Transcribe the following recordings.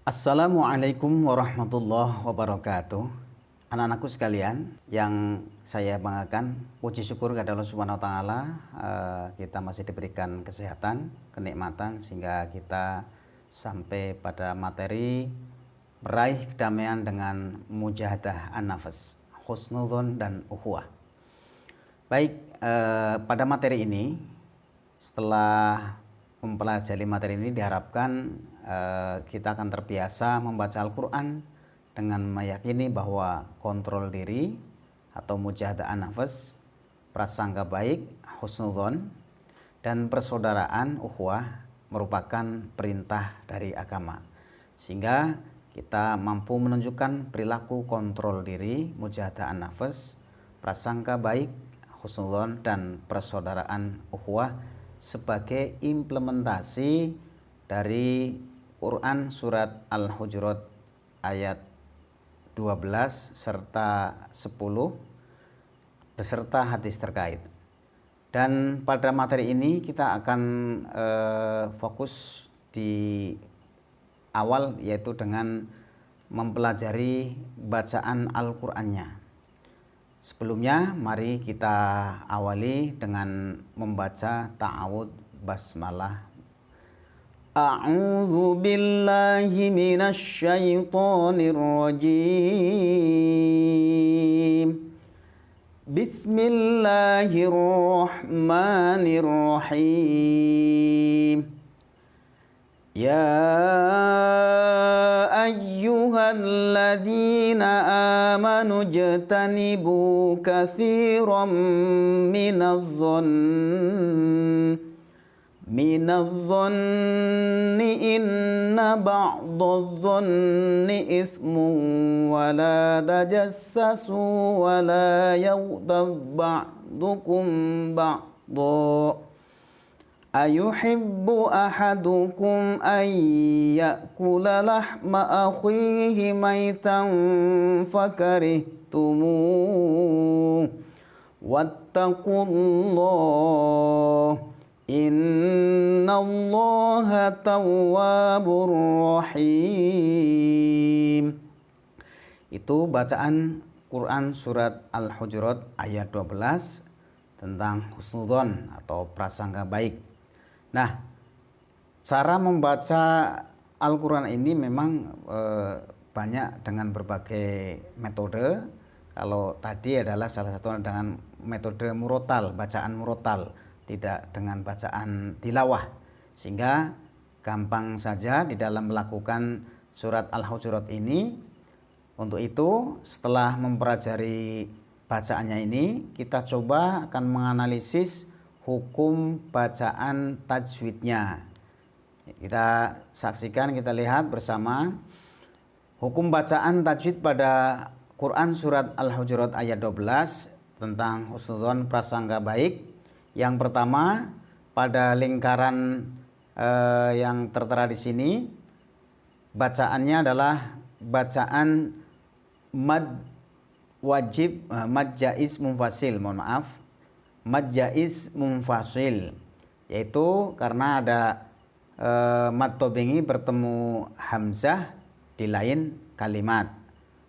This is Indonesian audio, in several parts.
Assalamualaikum warahmatullahi wabarakatuh. Anak-anakku sekalian yang saya banggakan, puji syukur kepada Allah Subhanahu wa taala, kita masih diberikan kesehatan, kenikmatan sehingga kita sampai pada materi meraih kedamaian dengan mujahadah an-nafs, husnudzon dan ukhuwah. Baik, pada materi ini setelah mempelajari materi ini diharapkan kita akan terbiasa membaca Al-Quran dengan meyakini bahwa kontrol diri atau mujahadah an-nafs, prasangka baik, husnudzon, dan persaudaraan ukhuwah merupakan perintah dari agama, sehingga kita mampu menunjukkan perilaku kontrol diri, mujahadah an-nafs, prasangka baik, husnudzon, dan persaudaraan ukhuwah sebagai implementasi dari Quran surat Al-Hujurat ayat 12 serta 10 beserta hadis terkait. Dan pada materi ini kita akan fokus di awal, yaitu dengan mempelajari bacaan Al-Qur'annya. Sebelumnya mari kita awali dengan membaca ta'awudz basmalah. A'udzu billahi minasy syaithanir rajim. Bismillahirrahmanirrahim. Ya ayyuhalladzina amanu jtanibu katsiran minadh-dhanni inna ba'dadh-dhanni ithmun wa la tajassasu wa la yaghtab ba'dukum ba'dha ayuhibbu ahadukum an ya'kula lahma akhihi maitan fakarihtumuh wattaqullah innallaha tawwabur rahim. Itu bacaan Quran surat Al-Hujurat ayat 12 tentang husnudzon atau prasangka baik. Nah, cara membaca Al-Quran ini memang banyak dengan berbagai metode. Kalau tadi adalah salah satu dengan metode murotal, bacaan murotal, tidak dengan bacaan tilawah, sehingga gampang saja di dalam melakukan surat Al-Hujurat ini. Untuk itu, setelah mempelajari bacaannya ini, kita coba akan menganalisis hukum bacaan tajwidnya. Kita saksikan, kita lihat bersama hukum bacaan tajwid pada Quran surat Al-Hujurat ayat 12 tentang husnudzon prasangka baik. Yang pertama, pada lingkaran yang tertera di sini, bacaannya adalah bacaan mad wajib, mad jaiz munfasil, mad jaiz munfasil, yaitu karena ada mad tobengi bertemu hamzah di lain kalimat.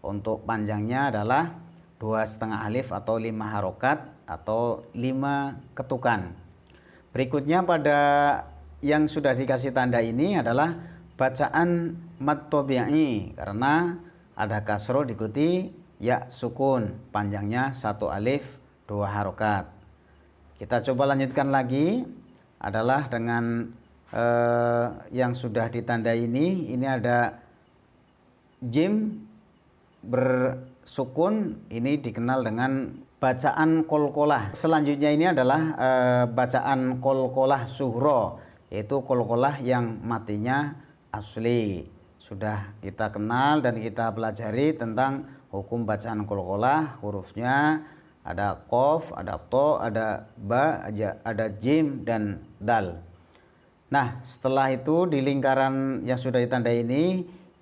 Untuk panjangnya adalah 2,5 alif atau 5 harokat atau 5 ketukan. Berikutnya pada yang sudah dikasih tanda ini adalah bacaan mad tobi'i karena ada kasroh diikuti ya sukun, panjangnya 1 alif 2 harokat. Kita coba lanjutkan lagi, adalah dengan yang sudah ditandai ini ada jim bersukun, ini dikenal dengan bacaan kolkolah. Selanjutnya ini adalah bacaan kolkolah suhro, yaitu kolkolah yang matinya asli. Sudah kita kenal dan kita pelajari tentang hukum bacaan kolkolah. Hurufnya ada qaf, ada to, ada ba, ada jim dan dal. Nah, setelah itu di lingkaran yang sudah ditandai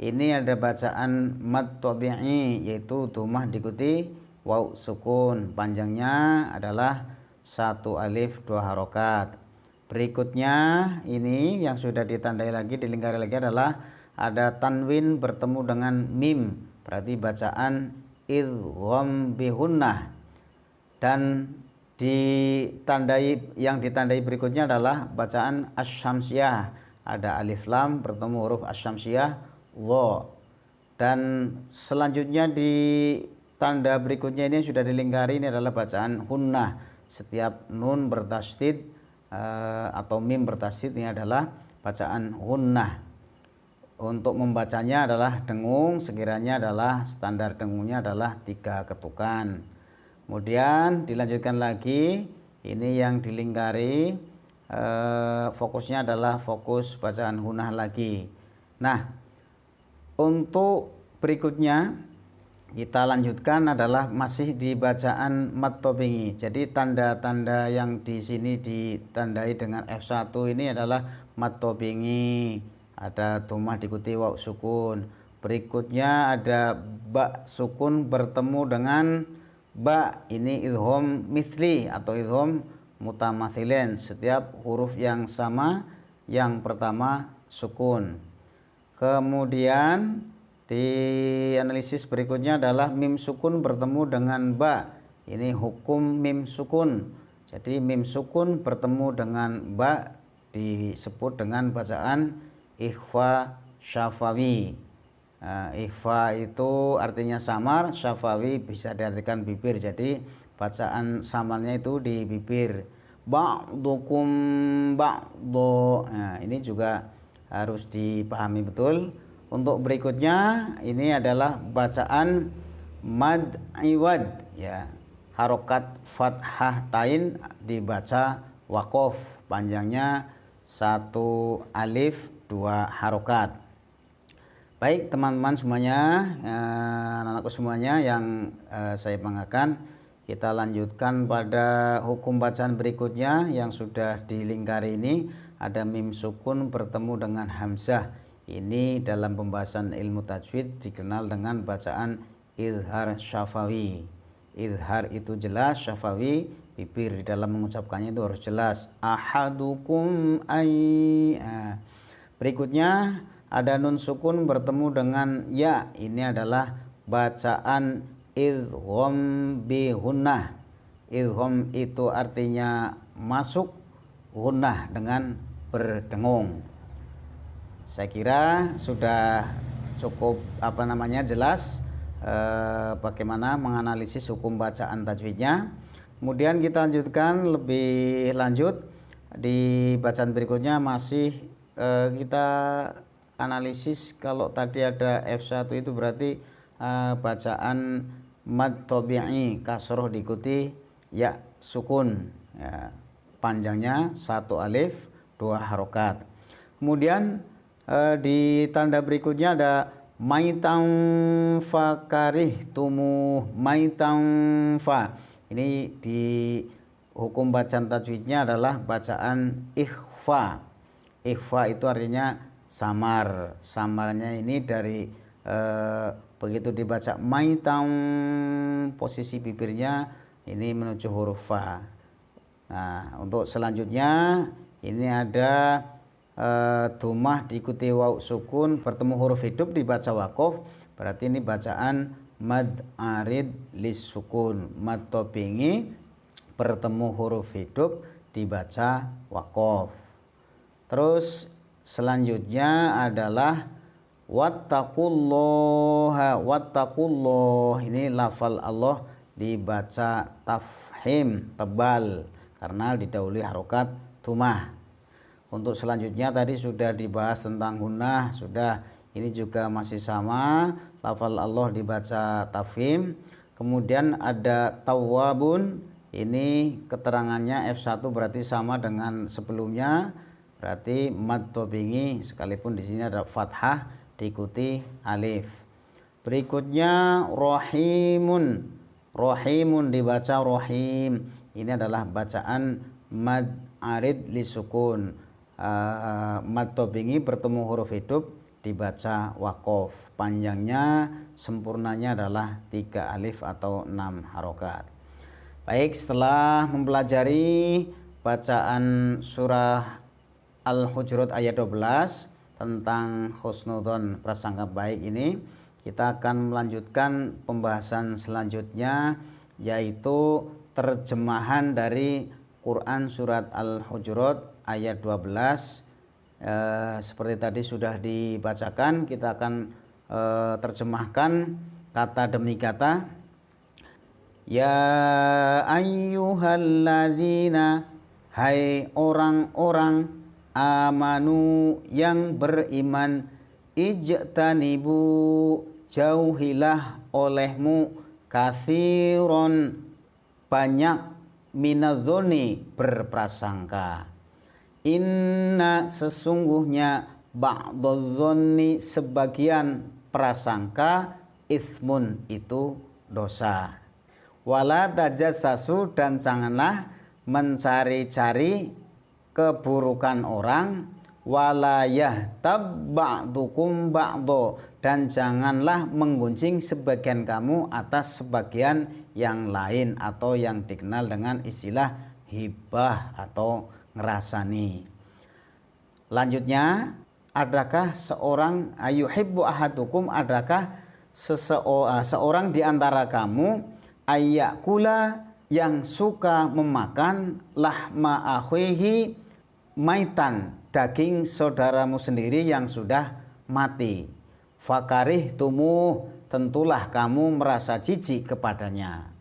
ini ada bacaan mad tabi'i, yaitu dhammah diikuti waw sukun, panjangnya adalah 1 alif 2 harokat. Berikutnya ini yang sudah ditandai lagi, dilingkari lagi adalah ada tanwin bertemu dengan mim, berarti bacaan idgham bihunnah. Dan yang ditandai berikutnya adalah bacaan asy-syamsiyah, ada alif lam bertemu huruf asy-syamsiyah dha. Dan selanjutnya di tanda berikutnya ini sudah dilingkari, ini adalah bacaan hunnah. Setiap nun bertasydid atau mim bertasydid ini adalah bacaan hunnah. Untuk membacanya adalah dengung, sekiranya adalah standar dengungnya adalah 3 ketukan. Kemudian dilanjutkan lagi, ini yang dilingkari fokusnya adalah fokus bacaan hunnah lagi. Nah, untuk berikutnya kita lanjutkan adalah masih di bacaan mad tobingi. Jadi tanda-tanda yang di sini ditandai dengan F1 ini adalah mad tobingi. Ada dhammah diikuti waw sukun. Berikutnya ada ba sukun bertemu dengan ba, ini idgham mithli atau idgham mutamatsilen. Setiap huruf yang sama yang pertama sukun. Kemudian di analisis berikutnya adalah mim sukun bertemu dengan ba. Ini hukum mim sukun. Jadi mim sukun bertemu dengan ba disebut dengan bacaan ikhfa syafawi. Ikhfa itu artinya samar, syafawi bisa diartikan bibir. Jadi bacaan samarnya itu di bibir. Ba'dukum ba'du. Nah, ini juga harus dipahami betul. Untuk berikutnya ini adalah bacaan mad iwad, ya. Harokat fathah tain dibaca waqaf, panjangnya 1 alif 2 harokat. Baik teman-teman semuanya, anak-anakku semuanya yang saya banggakan, kita lanjutkan pada hukum bacaan berikutnya yang sudah dilingkari ini. Ada mim sukun bertemu dengan hamzah. Ini dalam pembahasan ilmu tajwid dikenal dengan bacaan izhar syafawi. Izhar itu jelas, syafawi bibir di dalam mengucapkannya itu harus jelas. Ahadukum ay. Berikutnya ada nun sukun bertemu dengan ya. Ini adalah bacaan idgham bihunnah. Idgham itu artinya masuk, hunnah dengan berdengung. Saya kira sudah cukup jelas bagaimana menganalisis hukum bacaan tajwidnya. Kemudian kita lanjutkan lebih lanjut di bacaan berikutnya, masih kita analisis. Kalau tadi ada F1 itu berarti bacaan mad tabi'i, kasroh diikuti ya sukun, ya, panjangnya 1 alif 2 harokat. Kemudian di tanda berikutnya ada maitan fakarih tumuh, maitan fa. Ini di hukum bacaan tajwidnya adalah bacaan ikhfa. Ikhfa itu artinya samar. Samarnya ini dari begitu dibaca maitan, posisi bibirnya ini menuju huruf fa. Nah, untuk selanjutnya ini ada dhammah diikuti waw sukun bertemu huruf hidup dibaca waqaf. Berarti ini bacaan mad arid lis sukun. Mad tobingi bertemu huruf hidup dibaca waqaf. Terus selanjutnya adalah wattaqullaha. Wattaqullah, ini lafal Allah dibaca tafhim, tebal, karena didahului harokat dhammah. Untuk selanjutnya tadi sudah dibahas tentang gunnah, sudah, ini juga masih sama, lafal Allah dibaca tafhim. Kemudian ada tawwabun, ini keterangannya F1 berarti sama dengan sebelumnya, berarti mad tobingi sekalipun di sini ada fathah diikuti alif. Berikutnya rahimun. Rahimun dibaca rohim. Ini adalah bacaan mad arid lisukun. Mad tobingi bertemu huruf hidup dibaca waqaf. Panjangnya sempurnanya adalah 3 alif atau 6 harokat. Baik, setelah mempelajari bacaan surah Al-Hujurat ayat 12, tentang husnudzon, prasangka baik ini, kita akan melanjutkan pembahasan selanjutnya, yaitu terjemahan dari Quran surat Al-Hujurat ayat 12. Seperti tadi sudah dibacakan, kita akan terjemahkan kata demi kata. Ya ayyuhalladzina, hai orang-orang amanu yang beriman, ijtanibu, jauhilah olehmu, kathiron, banyak, minadzoni, berprasangka. Inna, sesungguhnya, ba'dadh-dhonni, sebagian prasangka, itsmun, itu dosa. Wala tajassasu, dan janganlah mencari-cari keburukan orang. Wala yahtab ba'dukum ba'do, dan janganlah menggunjing sebagian kamu atas sebagian yang lain, atau yang dikenal dengan istilah hibah atau ngerasani. Lanjutnya, adakah seorang ayuhibbu ahadukum, adakah seorang di antara kamu ayyakula, yang suka memakan, lahma akhihi, maitan, daging saudaramu sendiri yang sudah mati. Fakarih tumuh, tentulah kamu merasa jijik kepadanya.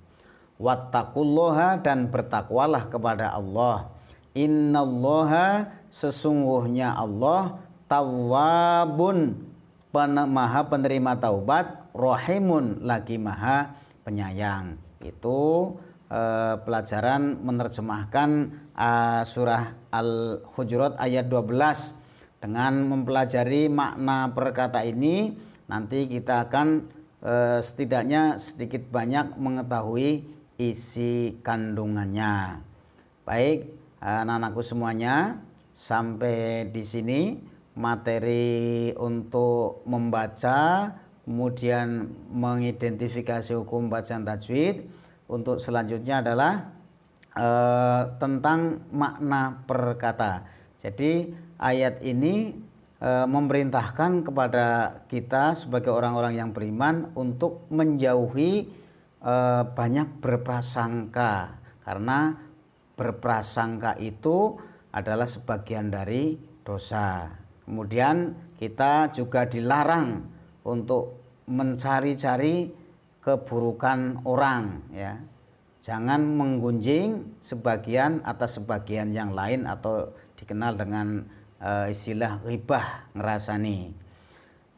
Wattaqullaha, dan bertakwalah kepada Allah. Innallaha, sesungguhnya Allah, tawwabun, maha penerima taubat, rahimun, lagi maha penyayang. Itu pelajaran menerjemahkan surah Al-Hujurat ayat 12. Dengan mempelajari makna perkata ini, nanti kita akan setidaknya sedikit banyak mengetahui isi kandungannya. Baik, anak-anakku semuanya, sampai di sini materi untuk membaca, kemudian mengidentifikasi hukum bacaan tajwid. Untuk selanjutnya adalah tentang makna perkata. Jadi ayat ini memerintahkan kepada kita sebagai orang-orang yang beriman untuk menjauhi banyak berprasangka, karena berprasangka itu adalah sebagian dari dosa. Kemudian kita juga dilarang untuk mencari-cari keburukan orang, ya. Jangan menggunjing sebagian atas sebagian yang lain, atau dikenal dengan istilah ghibah, ngerasani.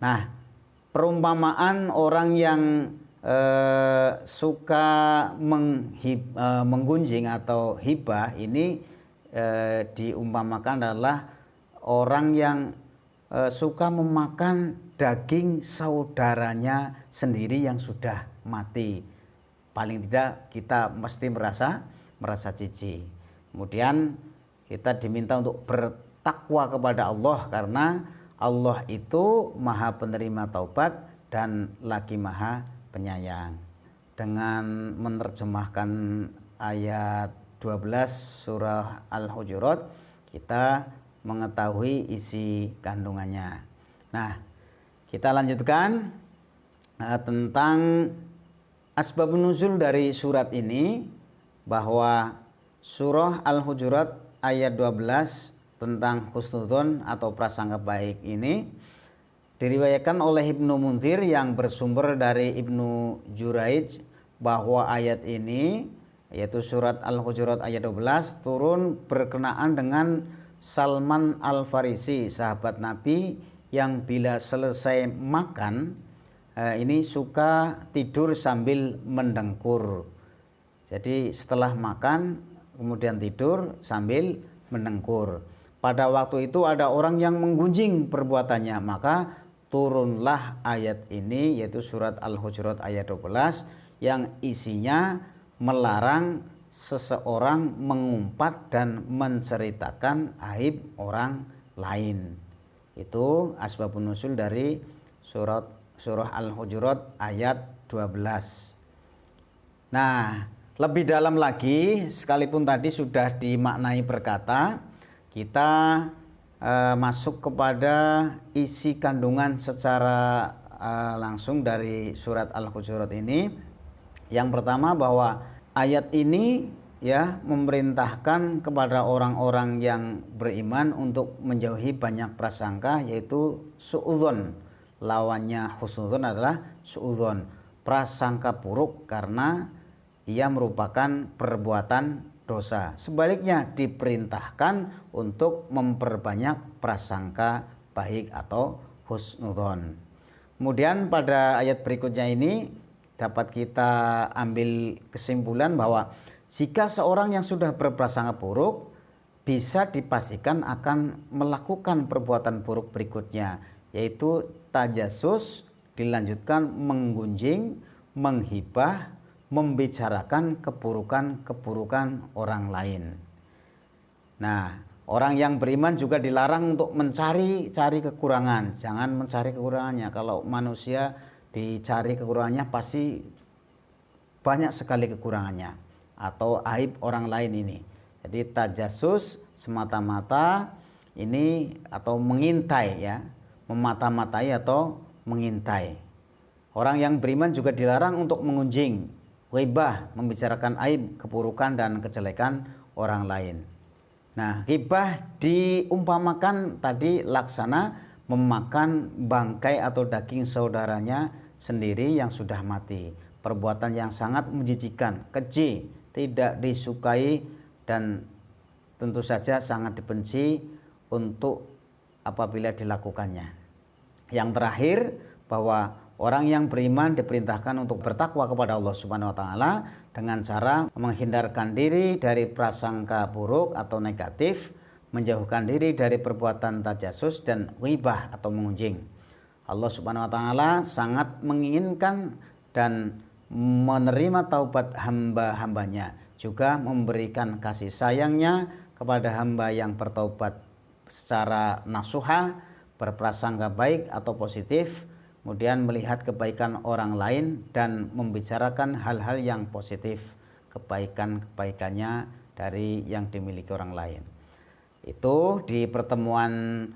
Nah, perumpamaan orang yang suka menggunjing atau hibah ini diumpamakan adalah orang yang suka memakan daging saudaranya sendiri yang sudah mati. Paling tidak kita mesti merasa jijik. Kemudian kita diminta untuk bertakwa kepada Allah, karena Allah itu maha penerima taubat dan lagi maha penyayang. Dengan menerjemahkan ayat 12 surah Al-Hujurat, kita mengetahui isi kandungannya. Nah, kita lanjutkan tentang asbabun nuzul dari surat ini, bahwa surah Al-Hujurat ayat 12 tentang husnudzon atau prasangka baik ini diriwayatkan oleh Ibnu Munzir yang bersumber dari Ibnu Juraij, bahwa ayat ini, yaitu surat Al-Hujurat ayat 12, turun berkenaan dengan Salman Al-Farisi, sahabat Nabi yang bila selesai makan ini suka tidur sambil mendengkur. Jadi setelah makan kemudian tidur sambil mendengkur. Pada waktu itu ada orang yang menggunjing perbuatannya, maka turunlah ayat ini, yaitu surat Al-Hujurat ayat 12, yang isinya melarang seseorang mengumpat dan menceritakan aib orang lain. Itu asbabun nuzul dari surah Al-Hujurat ayat 12. Nah, lebih dalam lagi, sekalipun tadi sudah dimaknai berkata, kita masuk kepada isi kandungan secara langsung dari surat Al-Hujurat ini. Yang pertama bahwa ayat ini ya memerintahkan kepada orang-orang yang beriman untuk menjauhi banyak prasangka, yaitu suudzon. Lawannya husnudzon adalah suudzon, prasangka buruk karena ia merupakan perbuatan dosa. Sebaliknya diperintahkan untuk memperbanyak prasangka baik atau husnudzon. Kemudian pada ayat berikutnya ini dapat kita ambil kesimpulan bahwa jika seorang yang sudah berprasangka buruk bisa dipastikan akan melakukan perbuatan buruk berikutnya, yaitu tajasus, dilanjutkan menggunjing, menghibah, membicarakan keburukan-keburukan orang lain. Nah, orang yang beriman juga dilarang untuk mencari kekurangan. Jangan mencari kekurangannya. Kalau manusia dicari kekurangannya pasti banyak sekali kekurangannya atau aib orang lain ini. Jadi tajasus semata-mata ini atau mengintai ya, memata-matai atau mengintai. Orang yang beriman juga dilarang untuk mengunjing, ghibah, membicarakan aib, keburukan dan kejelekan orang lain. Nah, ghibah diumpamakan tadi laksana memakan bangkai atau daging saudaranya sendiri yang sudah mati. Perbuatan yang sangat menjijikan, keji, tidak disukai dan tentu saja sangat dibenci untuk apabila dilakukannya. Yang terakhir bahwa orang yang beriman diperintahkan untuk bertakwa kepada Allah Subhanahu wa taala dengan cara menghindarkan diri dari prasangka buruk atau negatif, menjauhkan diri dari perbuatan tajasus dan ghibah atau mengunjing. Allah Subhanahu wa taala sangat menginginkan dan menerima taubat hamba-hambanya, juga memberikan kasih sayangnya kepada hamba yang bertaubat secara nasuha, berprasangka baik atau positif, kemudian melihat kebaikan orang lain dan membicarakan hal-hal yang positif, kebaikan-kebaikannya dari yang dimiliki orang lain. Itu di pertemuan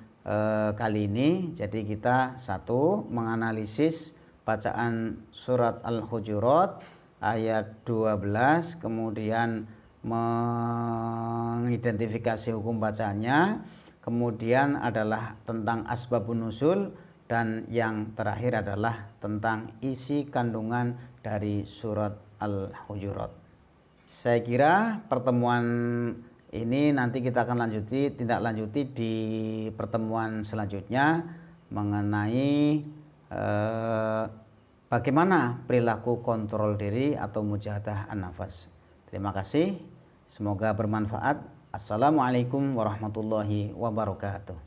kali ini. Jadi kita satu menganalisis bacaan surat Al-Hujurat ayat 12, kemudian mengidentifikasi hukum bacaannya, kemudian adalah tentang asbabun nuzul, dan yang terakhir adalah tentang isi kandungan dari surat Al-Hujurat. Saya kira pertemuan ini nanti kita akan tindak lanjuti di pertemuan selanjutnya mengenai bagaimana perilaku kontrol diri atau mujahadah an-nafas. Terima kasih, semoga bermanfaat. Assalamualaikum warahmatullahi wabarakatuh.